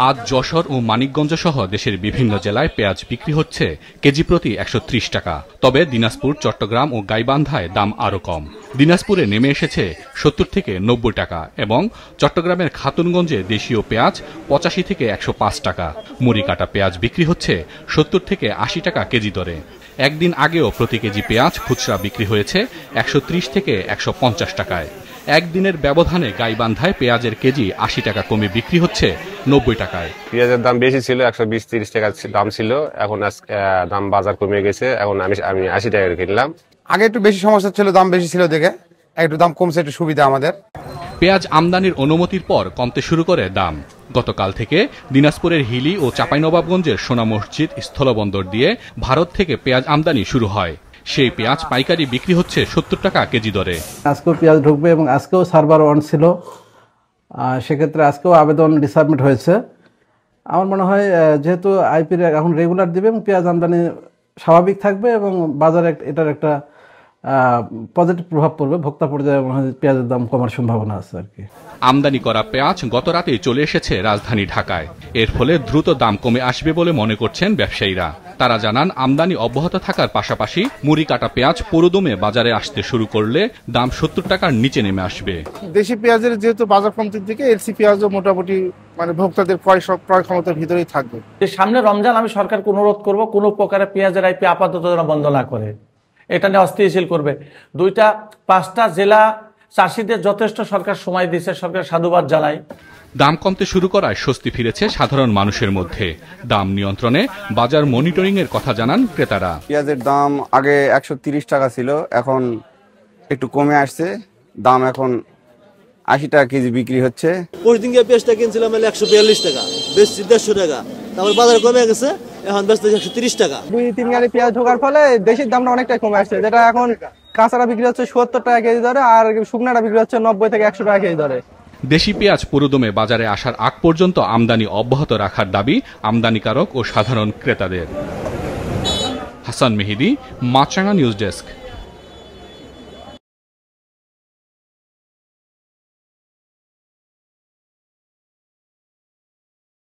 আজ যশোর ও মানিকগঞ্জ সহ দেশের বিভিন্ন জেলায় পেঁয়াজ বিক্রি হচ্ছে কেজি প্রতি ১৩০ টাকা। তবে দিনাজপুর, চট্টগ্রাম ও গাইবান্ধায় দাম আরও কম। দিনাজপুরে নেমে এসেছে ৭০ থেকে ৯০ টাকা এবং চট্টগ্রামের খাতুনগঞ্জে দেশীয় পেঁয়াজ ৮৫ থেকে ১০৫ টাকা। মুড়ি কাটা পেঁয়াজ বিক্রি হচ্ছে ৭০ থেকে ৮০ টাকা কেজি দরে। একদিন আগেও প্রতি কেজি পেঁয়াজ খুচরা বিক্রি হয়েছে ১৩০ থেকে ১৫০ টাকায়। একদিনের ব্যবধানে গাইবান্ধায় পেঁয়াজের কেজি ৮০ টাকা কমে বিক্রি হচ্ছে ৯০ টাকায়। পেঁয়াজের দাম বেশি ছিল, ১২০-১৩০ টাকা দাম ছিল, এখন দাম বাজার কমে গেছে, এখন আমি ৮০ টাকা কিনলাম। আগে একটু বেশি সমস্যা ছিল, দাম বেশি ছিল দেখে একটু দাম কমছে, একটু সুবিধা আমাদের। পেঁয়াজ আমদানির অনুমতির পর কমতে শুরু করে দাম। গতকাল থেকে দিনাজপুরের হিলি ও চাঁপাইনবাবগঞ্জের সোনা মসজিদ স্থলবন্দর দিয়ে ভারত থেকে পেঁয়াজ আমদানি শুরু হয়। সেই পেঁয়াজ পাইকারি বিক্রি হচ্ছে ৭০ টাকা কেজি দরে। আজকেও পেঁয়াজ ঢুকবে এবং আজকেও সার্ভার অন ছিল, সেক্ষেত্রে আজকেও আবেদন ডিসাবমিট হয়েছে। আমার মনে হয় যেহেতু আইপির এখন রেগুলার দিবে এবং পেঁয়াজ আমদানি স্বাভাবিক থাকবে এবং বাজারে এটার একটা পজিটিভ প্রভাব পড়বে, ভোক্তা পর্যায়ে মনে হয় পেঁয়াজের দাম কমার সম্ভাবনা আছে আর কি। আমদানি করা পেঁয়াজ গত রাতেই চলে এসেছে রাজধানী ঢাকায়। এর ফলে দ্রুত দাম কমে আসবে বলে মনে করছেন ব্যবসায়ীরা। তারা জানান, আমদানি অব্যাহত থাকার পাশাপাশি মুড়ি কাটা পেঁয়াজ পুরোদমে বাজারে আসতে শুরু করলে দাম ৭০ টাকার নিচে নেমে আসবে। দেশি পেঁয়াজের যেহেতু বাজার কমতির দিকে, এলসি পেঁয়াজও মোটামুটি ভোক্তাদের ক্রয় ক্ষমতার ভিতরেই থাকবে। সামনে রমজান, আমি সরকারকে অনুরোধ করব কোনো প্রকারে পেঁয়াজের আইপি আপাতত বন্ধ না করে, এটা নিয়ে অস্থিতিশীল করবে। 2-5টা জেলা চাষিদের যথেষ্ট সরকার সময় দিচ্ছে, সরকার সাধুবাদ জানাই। দাম কমতে শুরু করায় স্বস্তি ফিরেছে সাধারণ মানুষের মধ্যে। দাম নিয়ন্ত্রণে বাজার মনিটরিং এর কথা জানান ক্রেতারা। পেঁয়াজের দাম আগে ১৩০ টাকা ছিল, এখন একটু কমে আসছে, দাম এখন ৮০ টাকা কেজি বিক্রি হচ্ছে। প্রতিদিনকে পেঁয়াজটা কিনছিলাম ১৪২ টাকা, বেশি ১৫০ টাকা, তারপর বাজার কমে গেছে, এখন বেচতে ১৩০ টাকা। 2-3 গাড়ি পেঁয়াজ ঢোকার ফলে দেশির দামটা অনেকটাই কমে আসছে, যেটা এখন কাঁচাটা বিক্রি হচ্ছে ৭০ টাকা কেজি দরে আর শুকনাটা বিক্রি হচ্ছে ৯০ থেকে ১০০ টাকা কেজি দরে। দেশি পেঁয়াজ পুরোদমে বাজারে আসার আগ পর্যন্ত আমদানি অব্যাহত রাখার দাবি আমদানিকারক ও সাধারণ ক্রেতাদের। হাসান মেহেদী, মাছরাঙা নিউজ ডেস্ক।